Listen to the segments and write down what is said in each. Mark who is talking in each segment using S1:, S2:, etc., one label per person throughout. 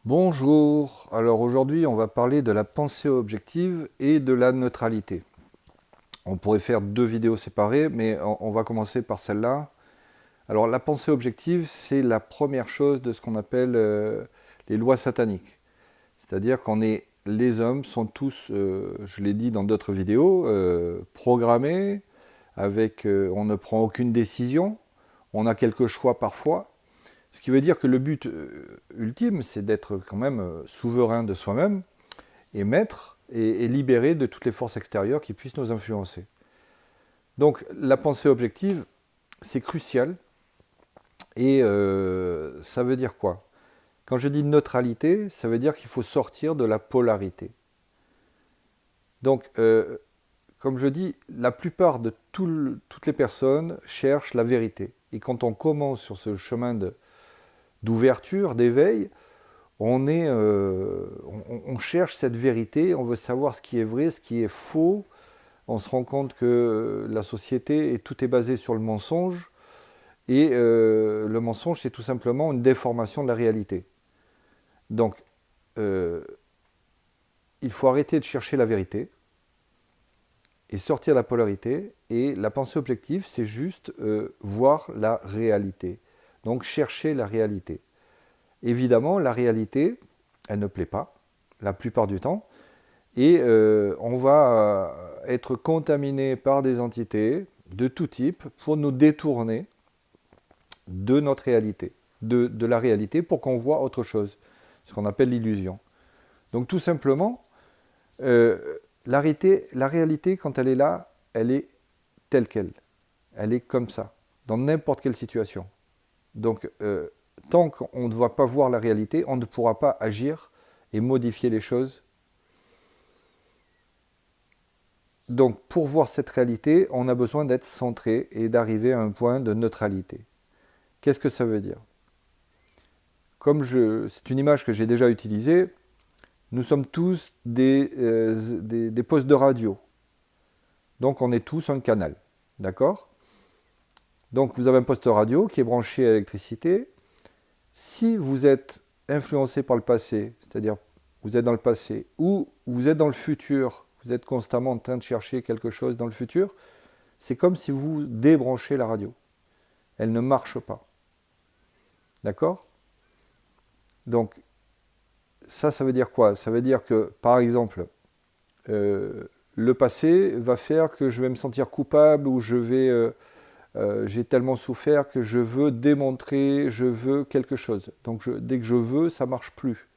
S1: Bonjour, alors aujourd'hui on va parler de la pensée objective et de la neutralité. On pourrait faire deux vidéos séparées, mais on va commencer par celle-là. Alors la pensée objective, c'est la première chose de ce qu'on appelle les lois sataniques. C'est-à-dire les hommes sont tous, je l'ai dit dans d'autres vidéos, programmés, on ne prend aucune décision, on a quelques choix parfois, ce qui veut dire que le but ultime, c'est d'être quand même souverain de soi-même et maître et libéré de toutes les forces extérieures qui puissent nous influencer. Donc la pensée objective, c'est crucial et ça veut dire quoi? Quand je dis neutralité, ça veut dire qu'il faut sortir de la polarité. Donc, comme je dis, la plupart de toutes les personnes cherchent la vérité. Et quand on commence sur ce chemin d'ouverture, d'éveil, on cherche cette vérité, on veut savoir ce qui est vrai, ce qui est faux. On se rend compte que la société, tout est basé sur le mensonge. Et le mensonge, c'est tout simplement une déformation de la réalité. Donc, il faut arrêter de chercher la vérité et sortir de la polarité. Et la pensée objective, c'est juste voir la réalité. Donc, chercher la réalité. Évidemment, la réalité, elle ne plaît pas, la plupart du temps, et on va être contaminé par des entités de tout type pour nous détourner de notre réalité, de la réalité, pour qu'on voit autre chose, ce qu'on appelle l'illusion. Donc tout simplement, la réalité, quand elle est là, elle est telle qu'elle. Elle est comme ça, dans n'importe quelle situation. Donc, tant qu'on ne va pas voir la réalité, on ne pourra pas agir et modifier les choses. Donc, pour voir cette réalité, on a besoin d'être centré et d'arriver à un point de neutralité. Qu'est-ce que ça veut dire? C'est une image que j'ai déjà utilisée, nous sommes tous des postes de radio. Donc, on est tous un canal. D'accord? Donc, vous avez un poste radio qui est branché à l'électricité. Si vous êtes influencé par le passé, c'est-à-dire vous êtes dans le passé, ou vous êtes dans le futur, vous êtes constamment en train de chercher quelque chose dans le futur, c'est comme si vous débranchez la radio. Elle ne marche pas. D'accord? Donc, ça veut dire quoi? Ça veut dire que, par exemple, le passé va faire que je vais me sentir coupable ou j'ai tellement souffert que je veux démontrer, je veux quelque chose. Donc dès que je veux, ça ne marche plus.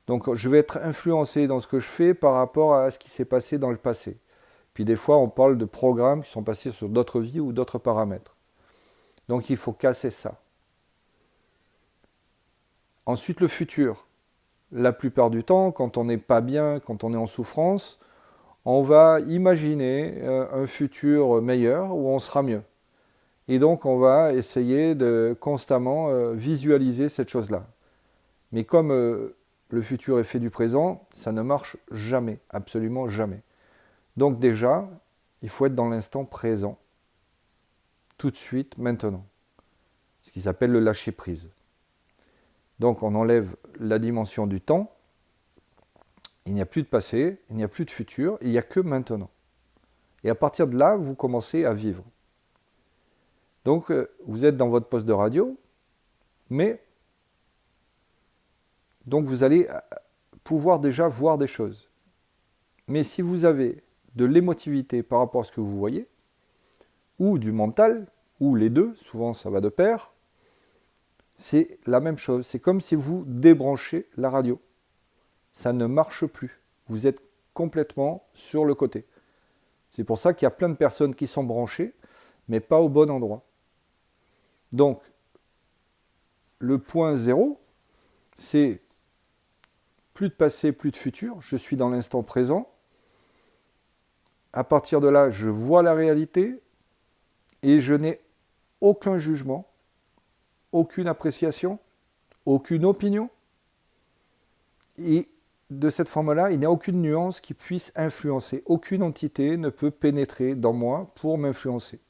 S1: Donc je vais être influencé dans ce que je fais par rapport à ce qui s'est passé dans le passé. Puis des fois, on parle de programmes qui sont passés sur d'autres vies ou d'autres paramètres. Donc il faut casser ça. Ensuite, le futur. La plupart du temps, quand on n'est pas bien, quand on est en souffrance, on va imaginer un futur meilleur où on sera mieux. Et donc, on va essayer de constamment visualiser cette chose-là. Mais comme le futur est fait du présent, ça ne marche jamais, absolument jamais. Donc déjà, il faut être dans l'instant présent, tout de suite, maintenant. Ce qui s'appelle le lâcher-prise. Donc on enlève la dimension du temps, il n'y a plus de passé, il n'y a plus de futur, il n'y a que maintenant. Et à partir de là, vous commencez à vivre. Donc vous êtes dans votre poste de radio, mais donc vous allez pouvoir déjà voir des choses. Mais si vous avez de l'émotivité par rapport à ce que vous voyez, ou du mental, ou les deux, souvent ça va de pair, c'est la même chose. C'est comme si vous débranchez la radio. Ça ne marche plus. Vous êtes complètement sur le côté. C'est pour ça qu'il y a plein de personnes qui sont branchées, mais pas au bon endroit. Donc, le point zéro, c'est plus de passé, plus de futur. Je suis dans l'instant présent. À partir de là, je vois la réalité et je n'ai aucun jugement, aucune appréciation, aucune opinion. Et de cette forme-là, il n'y a aucune nuance qui puisse influencer. Aucune entité ne peut pénétrer dans moi pour m'influencer.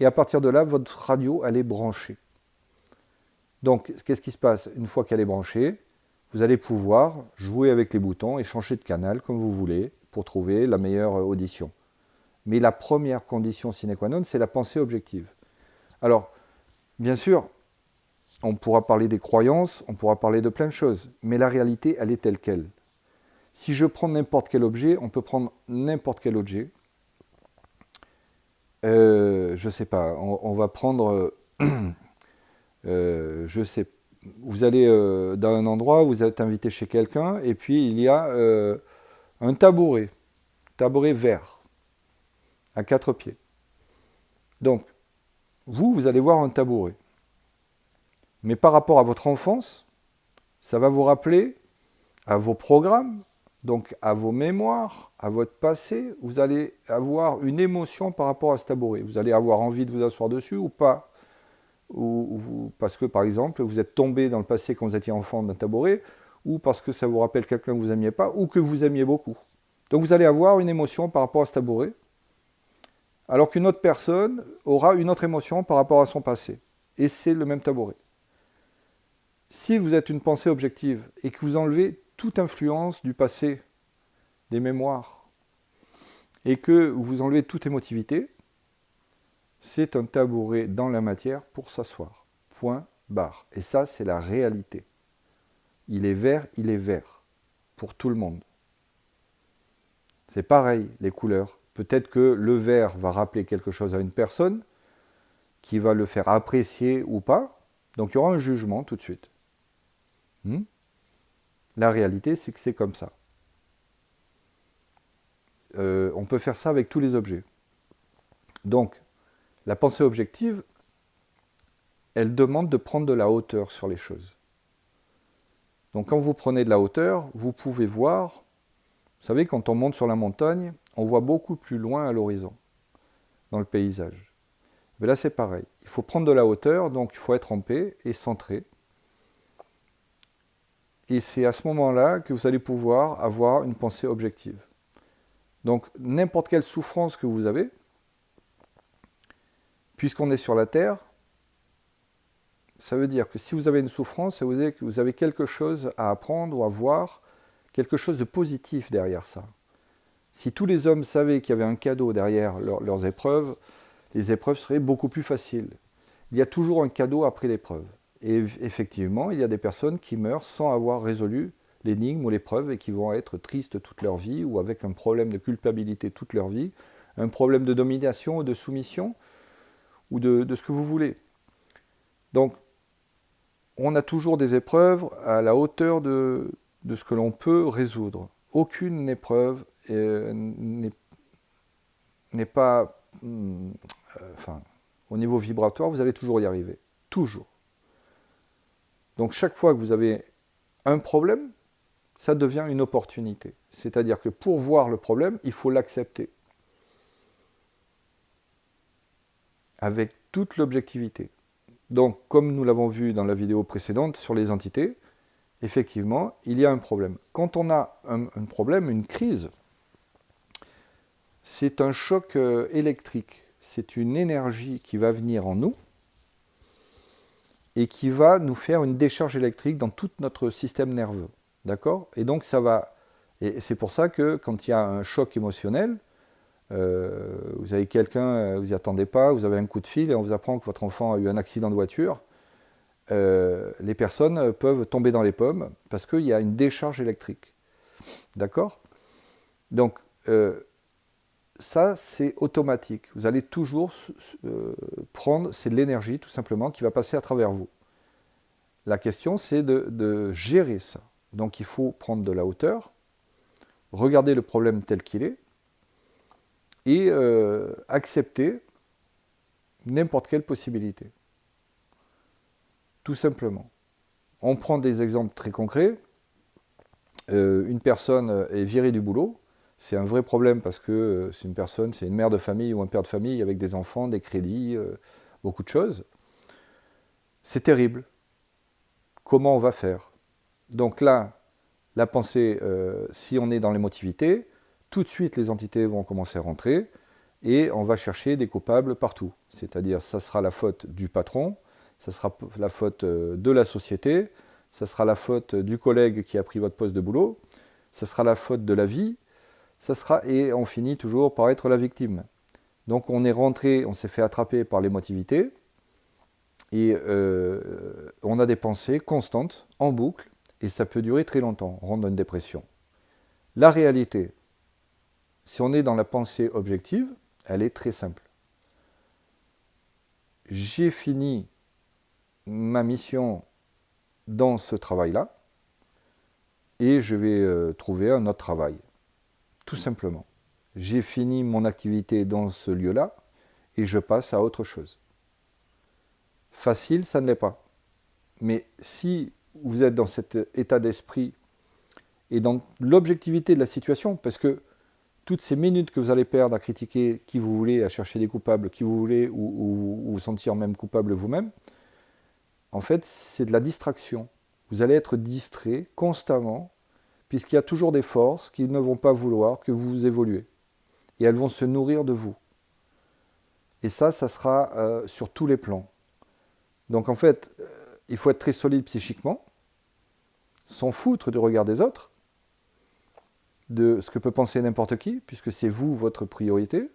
S1: Et à partir de là, votre radio, elle est branchée. Donc, qu'est-ce qui se passe? Une fois qu'elle est branchée, vous allez pouvoir jouer avec les boutons et changer de canal comme vous voulez pour trouver la meilleure audition. Mais la première condition sine qua non, c'est la pensée objective. Alors, bien sûr, on pourra parler des croyances, on pourra parler de plein de choses, mais la réalité, elle est telle qu'elle. Si je prends n'importe quel objet, on peut prendre n'importe quel objet. Je sais pas, on va prendre, je sais, vous allez dans un endroit, vous êtes invité chez quelqu'un, et puis il y a un tabouret vert, à 4 pieds. Donc, vous allez voir un tabouret. Mais par rapport à votre enfance, ça va vous rappeler à vos programmes, donc à vos mémoires, à votre passé, vous allez avoir une émotion par rapport à ce tabouret. Vous allez avoir envie de vous asseoir dessus ou pas. Parce que, par exemple, vous êtes tombé dans le passé quand vous étiez enfant d'un tabouret, ou parce que ça vous rappelle quelqu'un que vous n'aimiez pas, ou que vous aimiez beaucoup. Donc vous allez avoir une émotion par rapport à ce tabouret, alors qu'une autre personne aura une autre émotion par rapport à son passé. Et c'est le même tabouret. Si vous êtes une pensée objective et que vous enlevez toute influence du passé, des mémoires, et que vous enlevez toute émotivité, c'est un tabouret dans la matière pour s'asseoir. Point barre. Et ça, c'est la réalité. Il est vert, pour tout le monde. C'est pareil, les couleurs. Peut-être que le vert va rappeler quelque chose à une personne, qui va le faire apprécier ou pas. Donc il y aura un jugement tout de suite. La réalité, c'est que c'est comme ça. On peut faire ça avec tous les objets. Donc, la pensée objective, elle demande de prendre de la hauteur sur les choses. Donc quand vous prenez de la hauteur, vous pouvez voir, vous savez, quand on monte sur la montagne, on voit beaucoup plus loin à l'horizon, dans le paysage. Mais là, c'est pareil. Il faut prendre de la hauteur, donc il faut être en paix et centré. Et c'est à ce moment-là que vous allez pouvoir avoir une pensée objective. Donc, n'importe quelle souffrance que vous avez, puisqu'on est sur la Terre, ça veut dire que si vous avez une souffrance, ça veut dire que vous avez quelque chose à apprendre ou à voir, quelque chose de positif derrière ça. Si tous les hommes savaient qu'il y avait un cadeau derrière leurs épreuves, les épreuves seraient beaucoup plus faciles. Il y a toujours un cadeau après l'épreuve. Et effectivement, il y a des personnes qui meurent sans avoir résolu l'énigme ou l'épreuve et qui vont être tristes toute leur vie ou avec un problème de culpabilité toute leur vie, un problème de domination ou de soumission ou de ce que vous voulez. Donc, on a toujours des épreuves à la hauteur de ce que l'on peut résoudre. Aucune épreuve n'est pas... au niveau vibratoire, vous allez toujours y arriver. Toujours. Donc chaque fois que vous avez un problème, ça devient une opportunité. C'est-à-dire que pour voir le problème, il faut l'accepter. Avec toute l'objectivité. Donc, comme nous l'avons vu dans la vidéo précédente sur les entités, effectivement, il y a un problème. Quand on a un problème, une crise, c'est un choc électrique. C'est une énergie qui va venir en nous et qui va nous faire une décharge électrique dans tout notre système nerveux. D'accord ? Et donc, ça va... Et c'est pour ça que quand il y a un choc émotionnel, vous avez quelqu'un, vous n'y attendez pas, vous avez un coup de fil et on vous apprend que votre enfant a eu un accident de voiture, les personnes peuvent tomber dans les pommes parce qu'il y a une décharge électrique. D'accord ? Donc, ça, c'est automatique. Vous allez toujours prendre, c'est de l'énergie tout simplement qui va passer à travers vous. La question, c'est de gérer ça. Donc, il faut prendre de la hauteur, regarder le problème tel qu'il est, et accepter n'importe quelle possibilité. Tout simplement. On prend des exemples très concrets. Une personne est virée du boulot. C'est un vrai problème parce que c'est une mère de famille ou un père de famille avec des enfants, des crédits, beaucoup de choses. C'est terrible. Comment on va faire ? Donc là, la pensée, si on est dans l'émotivité, tout de suite les entités vont commencer à rentrer et on va chercher des coupables partout. C'est-à-dire, ça sera la faute du patron, ça sera la faute de la société, ça sera la faute du collègue qui a pris votre poste de boulot, ça sera la faute de la vie, et on finit toujours par être la victime. Donc on est rentré, on s'est fait attraper par l'émotivité, et on a des pensées constantes, en boucle, et ça peut durer très longtemps, on rentre dans une dépression. La réalité, si on est dans la pensée objective, elle est très simple. J'ai fini ma mission dans ce travail-là, et je vais trouver un autre travail. Tout simplement. J'ai fini mon activité dans ce lieu-là, et je passe à autre chose. Facile, ça ne l'est pas. Mais si vous êtes dans cet état d'esprit et dans l'objectivité de la situation, parce que toutes ces minutes que vous allez perdre à critiquer qui vous voulez, à chercher des coupables qui vous voulez, ou vous sentir même coupable vous-même, en fait, c'est de la distraction. Vous allez être distrait constamment, puisqu'il y a toujours des forces qui ne vont pas vouloir que vous évoluez. Et elles vont se nourrir de vous. Et ça sera sur tous les plans. Donc en fait, il faut être très solide psychiquement, s'en foutre du regard des autres, de ce que peut penser n'importe qui, puisque c'est vous votre priorité,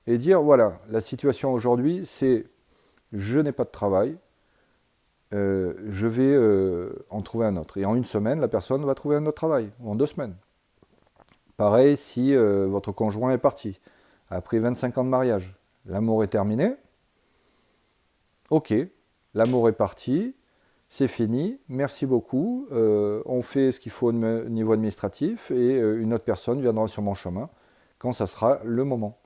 S1: et dire, voilà, la situation aujourd'hui, c'est je n'ai pas de travail, je vais en trouver un autre. Et en une semaine, la personne va trouver un autre travail, ou en 2 semaines. Pareil si votre conjoint est parti, après 25 ans de mariage, l'amour est terminé, ok, l'amour est parti, c'est fini, merci beaucoup, on fait ce qu'il faut au niveau administratif et une autre personne viendra sur mon chemin quand ça sera le moment.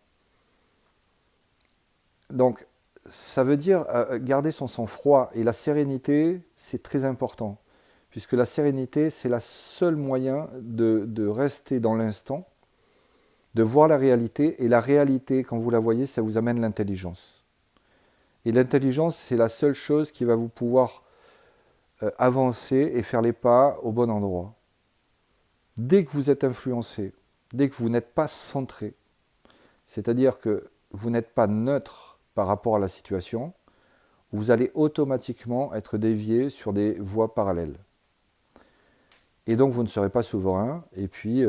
S1: Donc, ça veut dire garder son sang-froid et la sérénité, c'est très important, puisque la sérénité, c'est le seul moyen de rester dans l'instant, de voir la réalité, et la réalité, quand vous la voyez, ça vous amène l'intelligence. Et l'intelligence, c'est la seule chose qui va vous pouvoir avancer et faire les pas au bon endroit. Dès que vous êtes influencé, dès que vous n'êtes pas centré, c'est-à-dire que vous n'êtes pas neutre par rapport à la situation, vous allez automatiquement être dévié sur des voies parallèles. Et donc vous ne serez pas souverain, et puis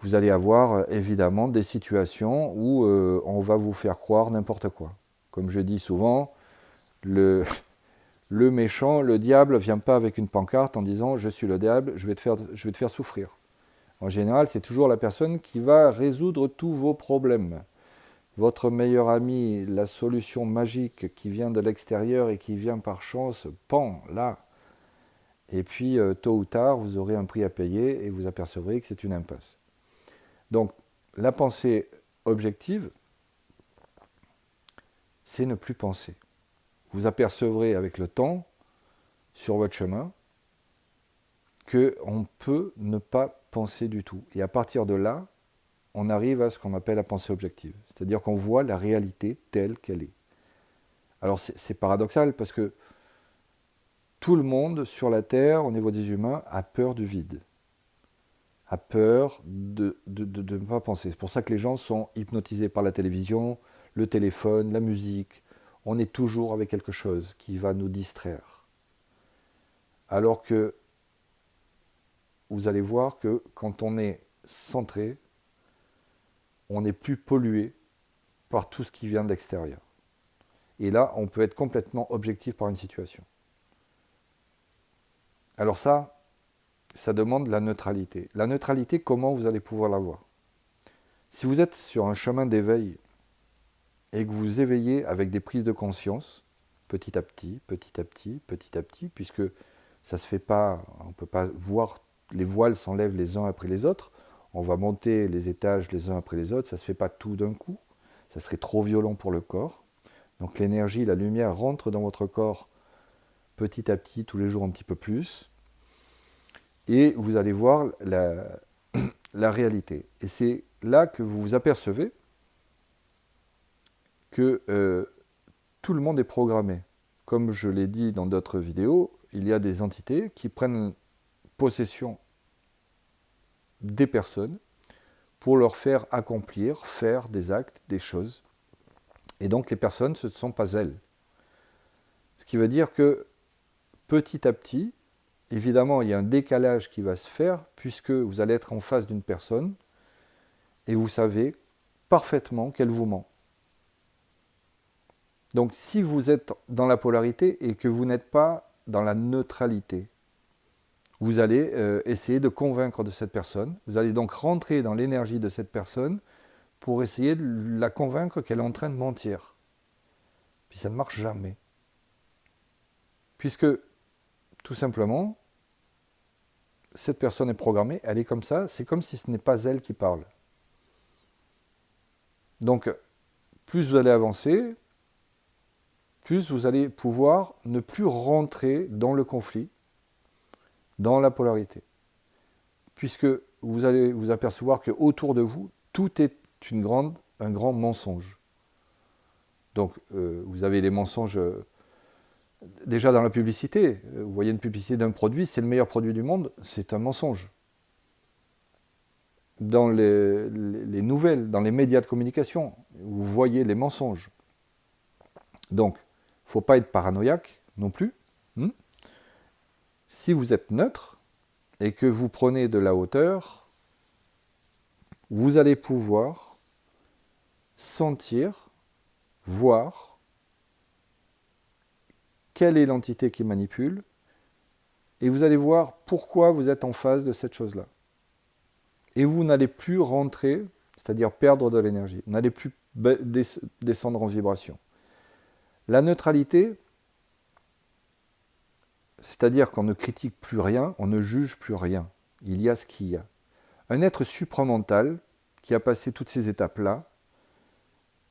S1: vous allez avoir évidemment des situations où on va vous faire croire n'importe quoi. Comme je dis souvent, le méchant, le diable, ne vient pas avec une pancarte en disant « je suis le diable, je vais te faire souffrir ». En général, c'est toujours la personne qui va résoudre tous vos problèmes. Votre meilleur ami, la solution magique qui vient de l'extérieur et qui vient par chance, pan, là. Et puis, tôt ou tard, vous aurez un prix à payer et vous apercevrez que c'est une impasse. Donc, la pensée objective, c'est ne plus penser. Vous apercevrez avec le temps, sur votre chemin, qu'on peut ne pas penser du tout. Et à partir de là, on arrive à ce qu'on appelle la pensée objective. C'est-à-dire qu'on voit la réalité telle qu'elle est. Alors c'est paradoxal parce que tout le monde sur la Terre, au niveau des humains, a peur du vide. A peur de ne pas penser. C'est pour ça que les gens sont hypnotisés par la télévision, le téléphone, la musique. On est toujours avec quelque chose qui va nous distraire. Alors que vous allez voir que quand on est centré, on n'est plus pollué par tout ce qui vient de l'extérieur. Et là, on peut être complètement objectif par une situation. Alors ça demande la neutralité. La neutralité, comment vous allez pouvoir l'avoir? Si vous êtes sur un chemin d'éveil et que vous éveillez avec des prises de conscience, petit à petit, petit à petit, petit à petit, puisque ça ne se fait pas, on ne peut pas voir, les voiles s'enlèvent les uns après les autres, on va monter les étages les uns après les autres, ça ne se fait pas tout d'un coup, ça serait trop violent pour le corps. Donc l'énergie, la lumière rentre dans votre corps petit à petit, tous les jours un petit peu plus, et vous allez voir la réalité. Et c'est là que vous vous apercevez que tout le monde est programmé. Comme je l'ai dit dans d'autres vidéos, il y a des entités qui prennent possession des personnes pour leur faire accomplir, faire des actes, des choses. Et donc les personnes, ce ne sont pas elles. Ce qui veut dire que petit à petit, évidemment, il y a un décalage qui va se faire, puisque vous allez être en face d'une personne, et vous savez parfaitement qu'elle vous ment. Donc si vous êtes dans la polarité et que vous n'êtes pas dans la neutralité, vous allez essayer de convaincre de cette personne, vous allez donc rentrer dans l'énergie de cette personne pour essayer de la convaincre qu'elle est en train de mentir. Puis ça ne marche jamais. Puisque, tout simplement, cette personne est programmée, elle est comme ça, c'est comme si ce n'est pas elle qui parle. Donc, plus vous allez avancer, plus vous allez pouvoir ne plus rentrer dans le conflit, dans la polarité. Puisque vous allez vous apercevoir qu'autour de vous, tout est un grand mensonge. Donc, vous avez les mensonges déjà dans la publicité. Vous voyez une publicité d'un produit, c'est le meilleur produit du monde, c'est un mensonge. Dans les nouvelles, dans les médias de communication, vous voyez les mensonges. Donc, il ne faut pas être paranoïaque non plus. Si vous êtes neutre et que vous prenez de la hauteur, vous allez pouvoir sentir, voir quelle est l'entité qui manipule, et vous allez voir pourquoi vous êtes en face de cette chose-là. Et vous n'allez plus rentrer, c'est-à-dire perdre de l'énergie, vous n'allez plus descendre en vibration. La neutralité, c'est-à-dire qu'on ne critique plus rien, on ne juge plus rien. Il y a ce qu'il y a. Un être supramental qui a passé toutes ces étapes-là,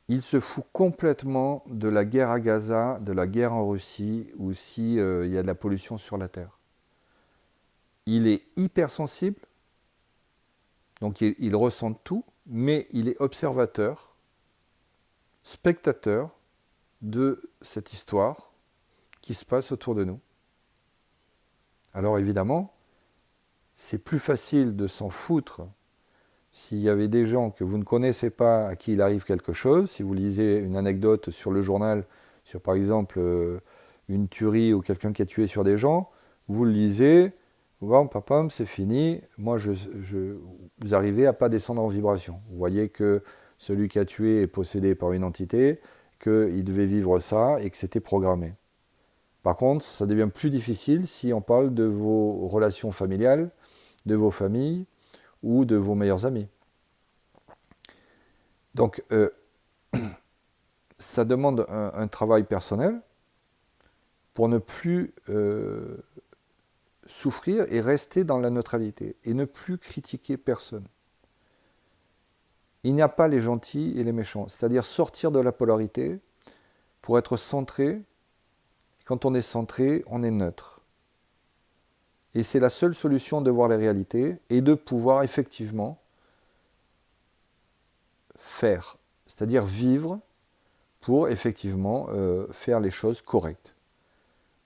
S1: il se fout complètement de la guerre à Gaza, de la guerre en Russie, ou s'il y a de la pollution sur la Terre. Il est hypersensible, donc il ressent tout, mais il est observateur, spectateur de cette histoire qui se passe autour de nous. Alors évidemment, c'est plus facile de s'en foutre s'il y avait des gens que vous ne connaissez pas, à qui il arrive quelque chose, si vous lisez une anecdote sur le journal, sur par exemple une tuerie ou quelqu'un qui a tué sur des gens, vous le lisez, bon, papa, c'est fini, moi vous arrivez à ne pas descendre en vibration. Vous voyez que celui qui a tué est possédé par une entité, qu'il devait vivre ça et que c'était programmé. Par contre, ça devient plus difficile si on parle de vos relations familiales, de vos familles, ou de vos meilleurs amis. Donc, ça demande un travail personnel pour ne plus souffrir et rester dans la neutralité et ne plus critiquer personne. Il n'y a pas les gentils et les méchants, c'est-à-dire sortir de la polarité pour être centré. Quand on est centré, on est neutre. Et c'est la seule solution de voir les réalités et de pouvoir effectivement faire, c'est-à-dire vivre pour effectivement faire les choses correctes.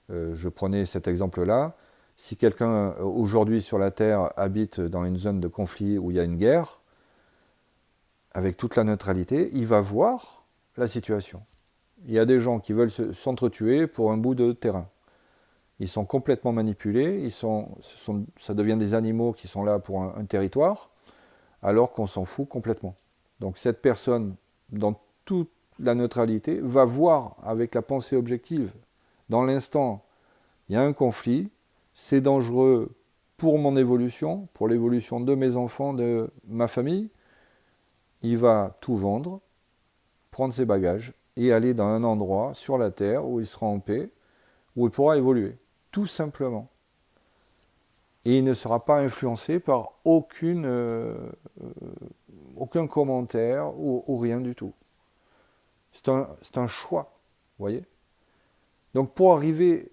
S1: Je prenais cet exemple-là. Si quelqu'un aujourd'hui sur la Terre habite dans une zone de conflit où il y a une guerre, avec toute la neutralité, il va voir la situation. Il y a des gens qui veulent s'entretuer pour un bout de terrain. Ils sont complètement manipulés, ça devient des animaux qui sont là pour un territoire, alors qu'on s'en fout complètement. Donc cette personne, dans toute la neutralité, va voir avec la pensée objective. Dans l'instant, il y a un conflit, c'est dangereux pour mon évolution, pour l'évolution de mes enfants, de ma famille. Il va tout vendre, prendre ses bagages et aller dans un endroit sur la terre où il sera en paix, où il pourra évoluer. Tout simplement. Et il ne sera pas influencé par aucun commentaire ou rien du tout. C'est un choix, vous voyez. Donc pour arriver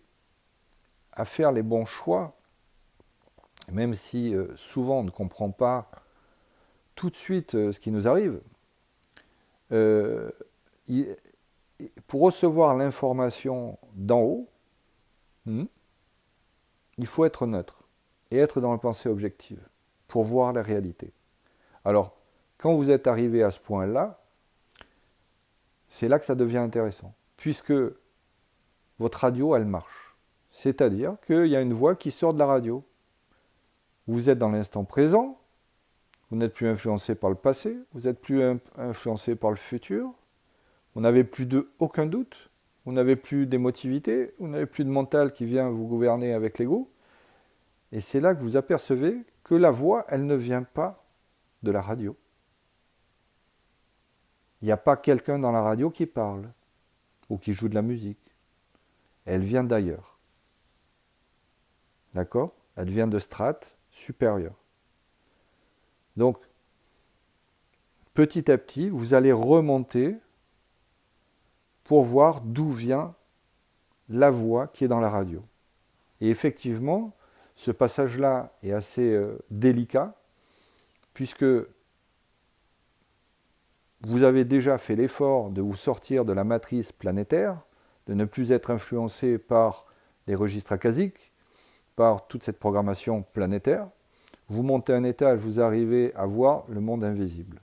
S1: à faire les bons choix, même si souvent on ne comprend pas tout de suite ce qui nous arrive, pour recevoir l'information d'en haut, il faut être neutre et être dans la pensée objective pour voir la réalité. Alors, quand vous êtes arrivé à ce point-là, c'est là que ça devient intéressant, puisque votre radio, elle marche. C'est-à-dire qu'il y a une voix qui sort de la radio. Vous êtes dans l'instant présent, vous n'êtes plus influencé par le passé, vous n'êtes plus influencé par le futur, vous n'avez plus aucun doute, vous n'avez plus d'émotivité, vous n'avez plus de mental qui vient vous gouverner avec l'ego. Et c'est là que vous apercevez que la voix, elle ne vient pas de la radio. Il n'y a pas quelqu'un dans la radio qui parle ou qui joue de la musique. Elle vient d'ailleurs. D'accord? Elle vient de strates supérieures. Donc, petit à petit, vous allez remonter pour voir d'où vient la voix qui est dans la radio. Et effectivement, ce passage-là est assez délicat, puisque vous avez déjà fait l'effort de vous sortir de la matrice planétaire, de ne plus être influencé par les registres akashiques, par toute cette programmation planétaire. Vous montez un étage, vous arrivez à voir le monde invisible,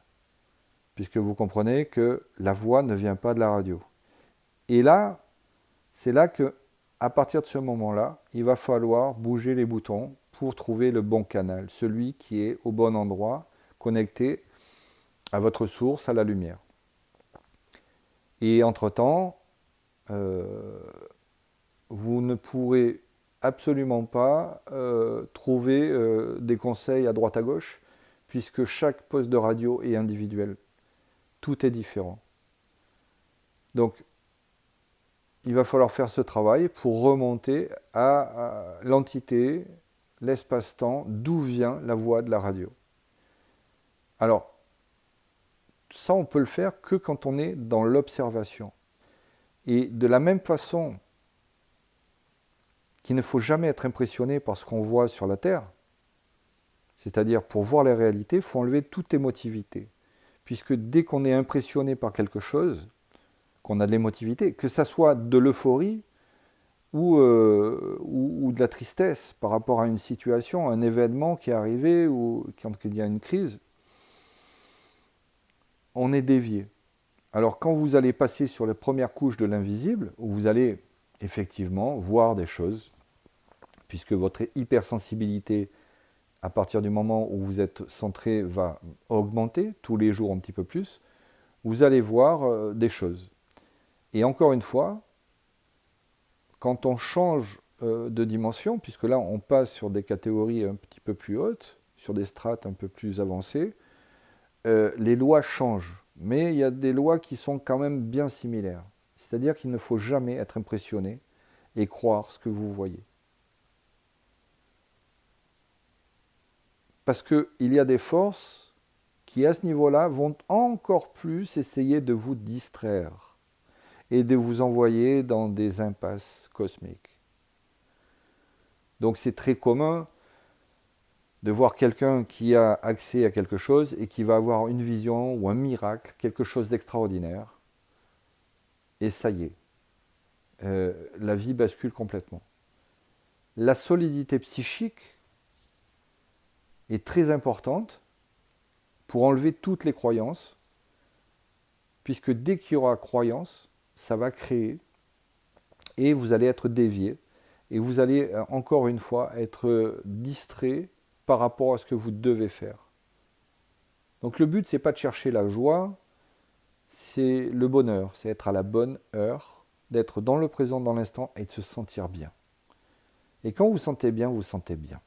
S1: puisque vous comprenez que la voix ne vient pas de la radio. Et là, c'est là que, à partir de ce moment-là, il va falloir bouger les boutons pour trouver le bon canal, celui qui est au bon endroit, connecté à votre source, à la lumière. Et entre-temps, vous ne pourrez absolument pas trouver des conseils à droite à gauche, puisque chaque poste de radio est individuel. Tout est différent. Donc, il va falloir faire ce travail pour remonter à l'entité, l'espace-temps, d'où vient la voix de la radio. Alors, ça, on peut le faire que quand on est dans l'observation. Et de la même façon qu'il ne faut jamais être impressionné par ce qu'on voit sur la Terre, c'est-à-dire pour voir les réalités, il faut enlever toute émotivité. Puisque dès qu'on est impressionné par quelque chose, qu'on a de l'émotivité, que ça soit de l'euphorie ou de la tristesse par rapport à une situation, un événement qui est arrivé ou quand il y a une crise, on est dévié. Alors quand vous allez passer sur les premières couches de l'invisible, où vous allez effectivement voir des choses, puisque votre hypersensibilité, à partir du moment où vous êtes centré, va augmenter tous les jours un petit peu plus, vous allez voir des choses. Et encore une fois, quand on change de dimension, puisque là on passe sur des catégories un petit peu plus hautes, sur des strates un peu plus avancées, les lois changent. Mais il y a des lois qui sont quand même bien similaires. C'est-à-dire qu'il ne faut jamais être impressionné et croire ce que vous voyez. Parce qu'il y a des forces qui, à ce niveau-là, vont encore plus essayer de vous distraire et de vous envoyer dans des impasses cosmiques. Donc c'est très commun de voir quelqu'un qui a accès à quelque chose et qui va avoir une vision ou un miracle, quelque chose d'extraordinaire. Et ça y est, la vie bascule complètement. La solidité psychique est très importante pour enlever toutes les croyances, puisque dès qu'il y aura croyance, ça va créer, et vous allez être dévié, et vous allez encore une fois être distrait par rapport à ce que vous devez faire. Donc le but, c'est pas de chercher la joie, c'est le bonheur, c'est être à la bonne heure, d'être dans le présent, dans l'instant, et de se sentir bien. Et quand vous vous sentez bien, vous vous sentez bien.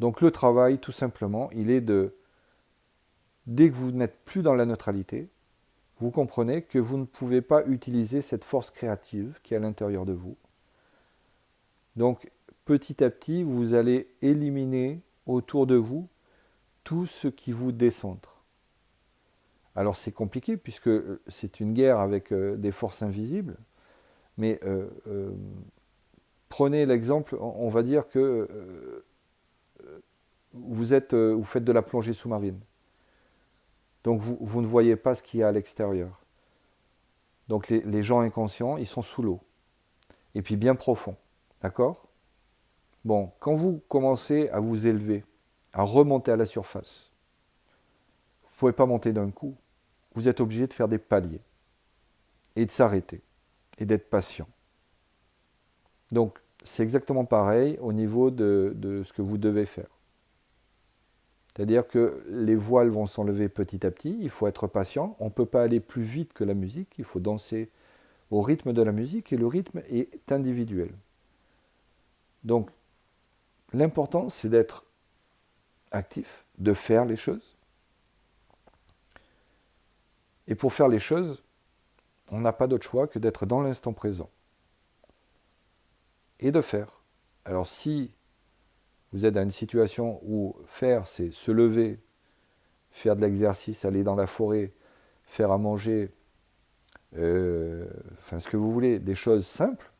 S1: Donc le travail, tout simplement, il est de, dès que vous n'êtes plus dans la neutralité, vous comprenez que vous ne pouvez pas utiliser cette force créative qui est à l'intérieur de vous. Donc petit à petit, vous allez éliminer autour de vous tout ce qui vous décentre. Alors c'est compliqué puisque c'est une guerre avec des forces invisibles, mais prenez l'exemple, on va dire que vous faites de la plongée sous-marine. Donc vous ne voyez pas ce qu'il y a à l'extérieur. Donc les gens inconscients, ils sont sous l'eau. Et puis bien profond. D'accord ? Bon, quand vous commencez à vous élever, à remonter à la surface, vous ne pouvez pas monter d'un coup. Vous êtes obligé de faire des paliers. Et de s'arrêter. Et d'être patient. Donc, c'est exactement pareil au niveau de ce que vous devez faire. C'est-à-dire que les voiles vont s'enlever petit à petit, il faut être patient, on ne peut pas aller plus vite que la musique, il faut danser au rythme de la musique et le rythme est individuel. Donc, l'important, c'est d'être actif, de faire les choses. Et pour faire les choses, on n'a pas d'autre choix que d'être dans l'instant présent et de faire. Alors si vous êtes dans une situation où faire, c'est se lever, faire de l'exercice, aller dans la forêt, faire à manger, enfin ce que vous voulez, des choses simples,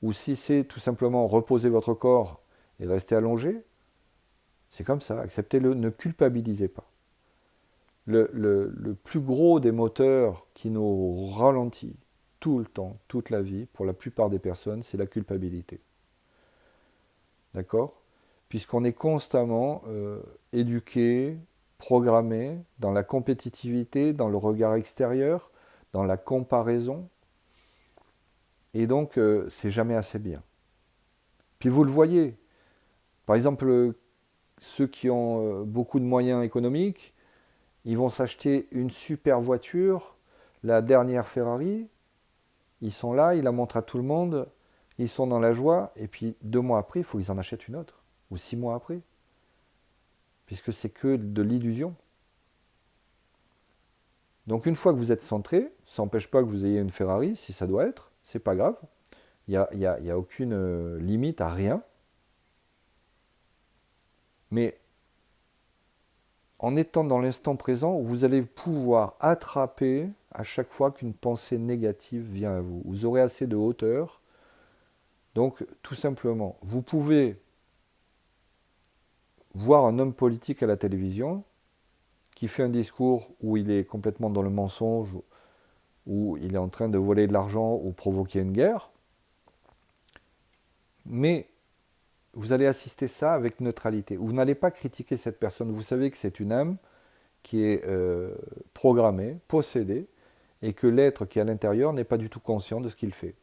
S1: ou si c'est tout simplement reposer votre corps et rester allongé, c'est comme ça, acceptez-le, ne culpabilisez pas. Le plus gros des moteurs qui nous ralentit tout le temps, toute la vie, pour la plupart des personnes, c'est la culpabilité. D'accord? Puisqu'on est constamment éduqué, programmé dans la compétitivité, dans le regard extérieur, dans la comparaison. Et donc, c'est jamais assez bien. Puis vous le voyez. Par exemple, ceux qui ont beaucoup de moyens économiques, ils vont s'acheter une super voiture, la dernière Ferrari. Ils sont là, ils la montrent à tout le monde, ils sont dans la joie, et puis 2 mois après, il faut qu'ils en achètent une autre, ou 6 mois après, puisque c'est que de l'illusion. Donc une fois que vous êtes centré, ça n'empêche pas que vous ayez une Ferrari, si ça doit être, c'est pas grave, il n'y a aucune limite à rien, mais en étant dans l'instant présent, vous allez pouvoir attraper à chaque fois qu'une pensée négative vient à vous. Vous aurez assez de hauteur. Donc, tout simplement, vous pouvez voir un homme politique à la télévision qui fait un discours où il est complètement dans le mensonge, où il est en train de voler de l'argent ou provoquer une guerre, mais vous allez assister ça avec neutralité. Vous n'allez pas critiquer cette personne. Vous savez que c'est une âme qui est programmée, possédée, et que l'être qui est à l'intérieur n'est pas du tout conscient de ce qu'il fait.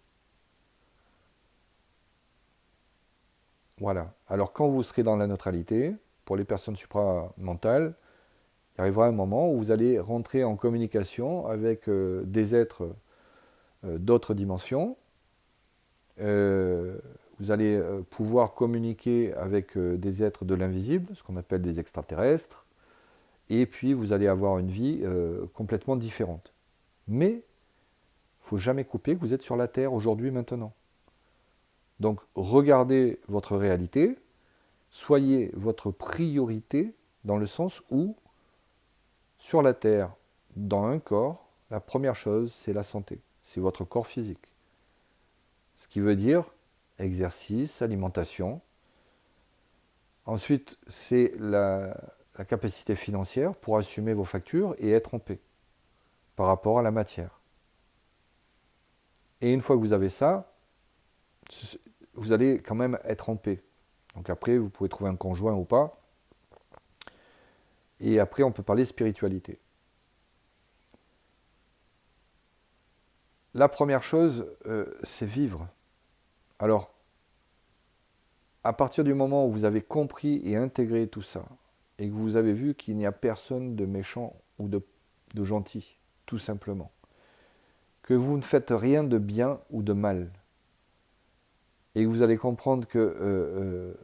S1: Voilà. Alors quand vous serez dans la neutralité, pour les personnes supramentales, il arrivera un moment où vous allez rentrer en communication avec des êtres d'autres dimensions. Vous allez pouvoir communiquer avec des êtres de l'invisible, ce qu'on appelle des extraterrestres, et puis vous allez avoir une vie complètement différente. Mais il ne faut jamais couper que vous êtes sur la Terre aujourd'hui, maintenant. Donc regardez votre réalité, soyez votre priorité dans le sens où, sur la Terre, dans un corps, la première chose, c'est la santé, c'est votre corps physique. Ce qui veut dire exercice, alimentation. Ensuite, c'est la capacité financière pour assumer vos factures et être en paix par rapport à la matière. Et une fois que vous avez ça, vous allez quand même être en paix. Donc après, vous pouvez trouver un conjoint ou pas. Et après, on peut parler spiritualité. La première chose, c'est vivre. Alors, à partir du moment où vous avez compris et intégré tout ça, et que vous avez vu qu'il n'y a personne de méchant ou de gentil, tout simplement, que vous ne faites rien de bien ou de mal, et que vous allez comprendre que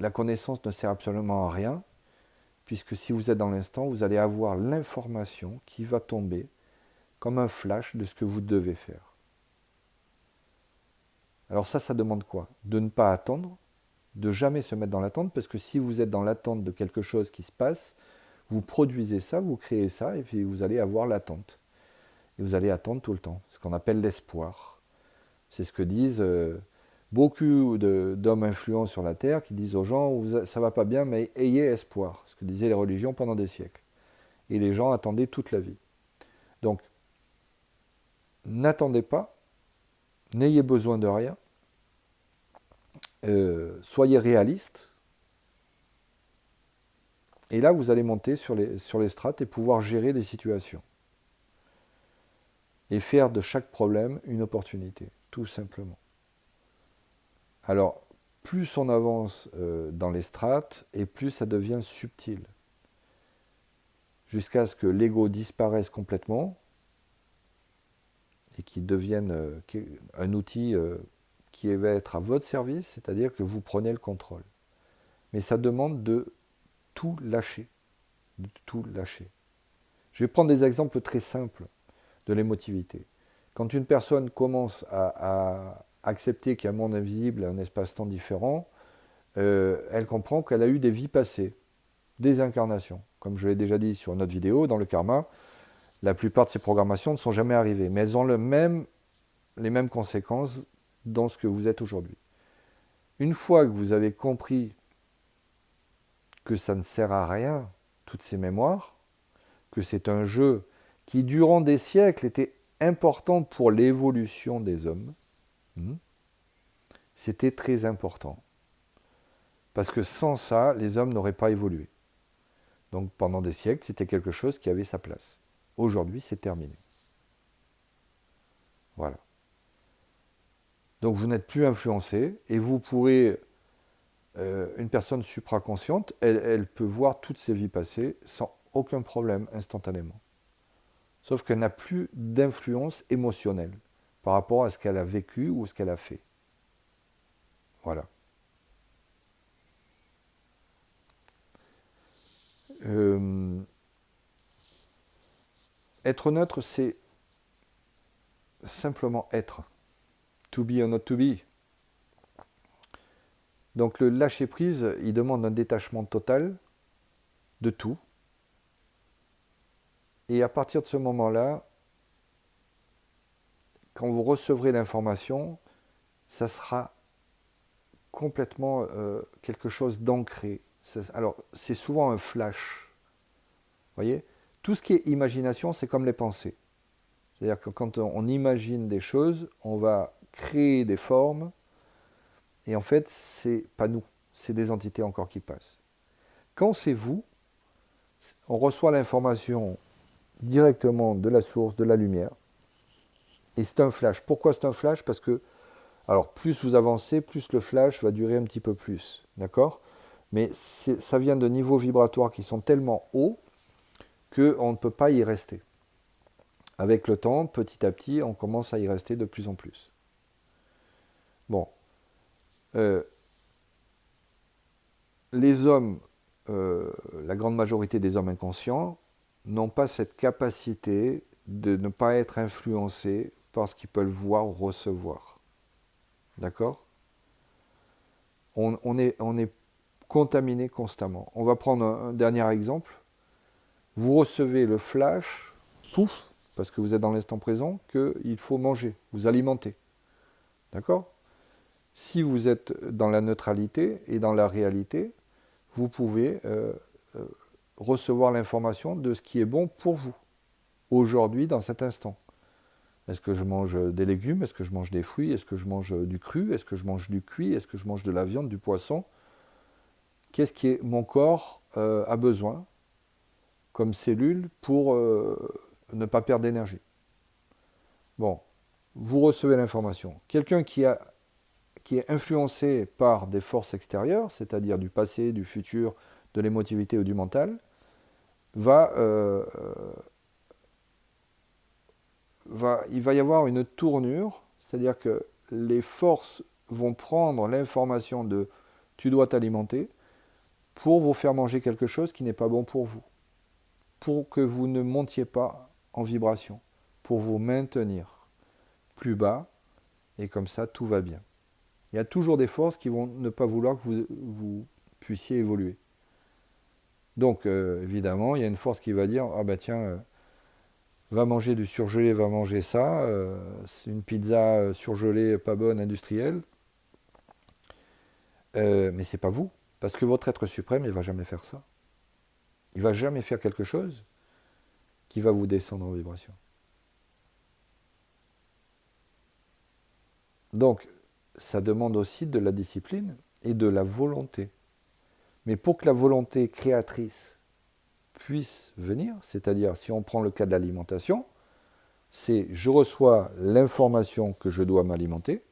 S1: la connaissance ne sert absolument à rien, puisque si vous êtes dans l'instant, vous allez avoir l'information qui va tomber comme un flash de ce que vous devez faire. Alors ça demande quoi? De ne pas attendre, de jamais se mettre dans l'attente, parce que si vous êtes dans l'attente de quelque chose qui se passe, vous produisez ça, vous créez ça, et puis vous allez avoir l'attente. Et vous allez attendre tout le temps, ce qu'on appelle l'espoir. C'est ce que disent beaucoup d'hommes influents sur la Terre, qui disent aux gens, ça va pas bien, mais ayez espoir. Ce que disaient les religions pendant des siècles. Et les gens attendaient toute la vie. Donc, n'attendez pas, n'ayez besoin de rien, soyez réaliste, et là vous allez monter sur les strates et pouvoir gérer les situations. Et faire de chaque problème une opportunité, tout simplement. Alors, plus on avance dans les strates, et plus ça devient subtil. Jusqu'à ce que l'ego disparaisse complètement, et qu'il devienne un outil qui va être à votre service, c'est-à-dire que vous prenez le contrôle. Mais ça demande de tout lâcher. De tout lâcher. Je vais prendre des exemples très simples de l'émotivité. Quand une personne commence à accepter qu'il y a un monde invisible et un espace-temps différent, elle comprend qu'elle a eu des vies passées, des incarnations. Comme je l'ai déjà dit sur une autre vidéo, dans le karma, la plupart de ces programmations ne sont jamais arrivées, mais elles ont les mêmes conséquences dans ce que vous êtes aujourd'hui. Une fois que vous avez compris que ça ne sert à rien, toutes ces mémoires, que c'est un jeu qui, durant des siècles, était important pour l'évolution des hommes, c'était très important. Parce que sans ça, les hommes n'auraient pas évolué. Donc pendant des siècles, c'était quelque chose qui avait sa place. Aujourd'hui, c'est terminé. Voilà. Donc vous n'êtes plus influencé et vous pourrez, une personne supraconsciente, elle peut voir toutes ses vies passées sans aucun problème instantanément. Sauf qu'elle n'a plus d'influence émotionnelle par rapport à ce qu'elle a vécu ou ce qu'elle a fait. Voilà. Être neutre, c'est simplement être. To be or not to be. Donc le lâcher-prise, il demande un détachement total de tout. Et à partir de ce moment-là, quand vous recevrez l'information, ça sera complètement quelque chose d'ancré. Alors, c'est souvent un flash. Vous voyez ? Tout ce qui est imagination, c'est comme les pensées. C'est-à-dire que quand on imagine des choses, on va créer des formes, et en fait, c'est pas nous, c'est des entités encore qui passent. Quand c'est vous, on reçoit l'information directement de la source, de la lumière, et c'est un flash. Pourquoi c'est un flash ? Parce que, alors, plus vous avancez, plus le flash va durer un petit peu plus, d'accord ? Mais ça vient de niveaux vibratoires qui sont tellement hauts qu'on ne peut pas y rester. Avec le temps, petit à petit, on commence à y rester de plus en plus. Bon. Les hommes, la grande majorité des hommes inconscients, n'ont pas cette capacité de ne pas être influencés par ce qu'ils peuvent voir ou recevoir. D'accord ? On est contaminé constamment. On va prendre un dernier exemple. Vous recevez le flash, pouf, parce que vous êtes dans l'instant présent, qu'il faut manger, vous alimenter. D'accord ? Si vous êtes dans la neutralité et dans la réalité, vous pouvez recevoir l'information de ce qui est bon pour vous, aujourd'hui, dans cet instant. Est-ce que je mange des légumes ? Est-ce que je mange des fruits ? Est-ce que je mange du cru ? Est-ce que je mange du cuit ? Est-ce que je mange de la viande, du poisson ? Qu'est-ce que mon corps a besoin comme cellule pour ne pas perdre d'énergie ? Bon, vous recevez l'information. Quelqu'un qui est influencé par des forces extérieures, c'est-à-dire du passé, du futur, de l'émotivité ou du mental, il va y avoir une tournure, c'est-à-dire que les forces vont prendre l'information de « tu dois t'alimenter » pour vous faire manger quelque chose qui n'est pas bon pour vous, pour que vous ne montiez pas en vibration, pour vous maintenir plus bas, et comme ça, tout va bien. Il y a toujours des forces qui vont ne pas vouloir que vous puissiez évoluer. Donc, évidemment, il y a une force qui va dire « Ah bah tiens, va manger du surgelé, va manger ça, c'est une pizza surgelée pas bonne, industrielle. » Mais c'est pas vous, parce que votre être suprême, il ne va jamais faire ça. Il ne va jamais faire quelque chose qui va vous descendre en vibration. Donc, ça demande aussi de la discipline et de la volonté. Mais pour que la volonté créatrice puisse venir, c'est-à-dire si on prend le cas de l'alimentation, c'est je reçois l'information que je dois m'alimenter,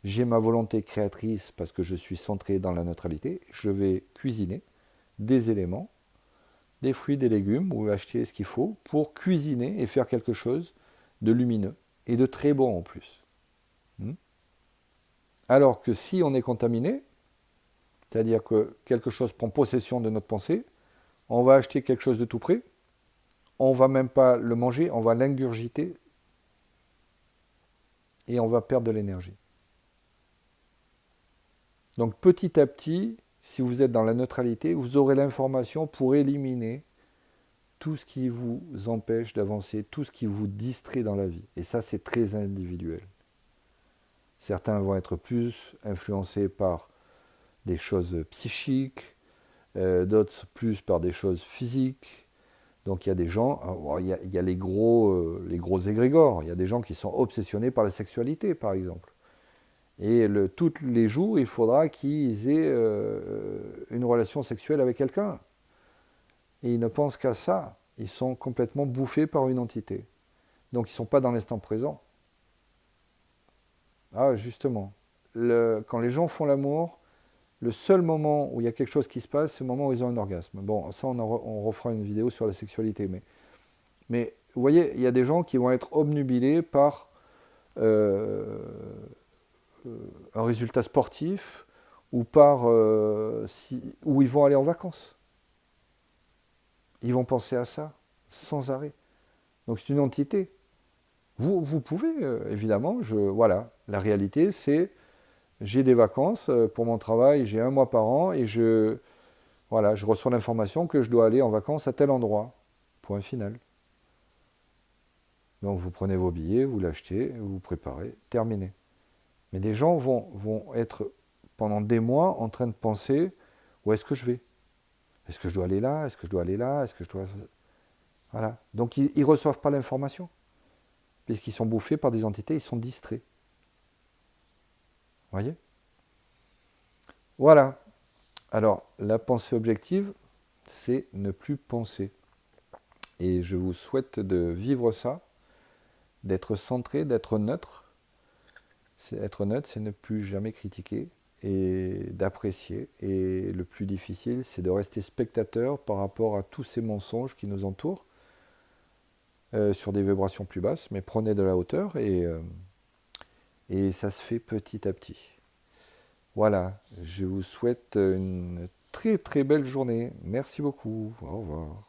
S1: j'ai ma volonté créatrice parce que je suis centré dans la neutralité, je vais cuisiner des éléments, des fruits, des légumes, ou acheter ce qu'il faut pour cuisiner et faire quelque chose de lumineux et de très bon en plus. Alors que si on est contaminé, c'est-à-dire que quelque chose prend possession de notre pensée, on va acheter quelque chose de tout près, on va même pas le manger, on va l'ingurgiter et on va perdre de l'énergie. Donc petit à petit, si vous êtes dans la neutralité, vous aurez l'information pour éliminer tout ce qui vous empêche d'avancer, tout ce qui vous distrait dans la vie. Et ça, c'est très individuel. Certains vont être plus influencés par des choses psychiques, d'autres plus par des choses physiques. Donc il y a des gens, il y a les gros égrégores, il y a des gens qui sont obsessionnés par la sexualité, par exemple. Et tous les jours, il faudra qu'ils aient une relation sexuelle avec quelqu'un. Et ils ne pensent qu'à ça. Ils sont complètement bouffés par une entité. Donc ils ne sont pas dans l'instant présent. Ah, justement. Quand les gens font l'amour, le seul moment où il y a quelque chose qui se passe, c'est le moment où ils ont un orgasme. Bon, ça, on refera une vidéo sur la sexualité. Mais vous voyez, il y a des gens qui vont être obnubilés par un résultat sportif ou par où ils vont aller en vacances. Ils vont penser à ça sans arrêt. Donc c'est une entité. Vous pouvez, évidemment, voilà, la réalité c'est, j'ai des vacances pour mon travail, j'ai 1 mois par an et voilà, je reçois l'information que je dois aller en vacances à tel endroit. Point final. Donc vous prenez vos billets, vous l'achetez, vous vous préparez, terminé. Mais des gens vont être pendant des mois en train de penser, où est-ce que je vais? Est-ce que je dois aller là? Est-ce que je dois aller là? Est-ce que je dois... Voilà. Donc ils ne reçoivent pas l'information. Puisqu'ils sont bouffés par des entités, ils sont distraits. Vous voyez? Voilà. Alors, la pensée objective, c'est ne plus penser. Et je vous souhaite de vivre ça, d'être centré, d'être neutre. Être neutre, c'est ne plus jamais critiquer et d'apprécier. Et le plus difficile, c'est de rester spectateur par rapport à tous ces mensonges qui nous entourent, sur des vibrations plus basses, mais prenez de la hauteur et ça se fait petit à petit. Voilà, je vous souhaite une très très belle journée. Merci beaucoup. Au revoir.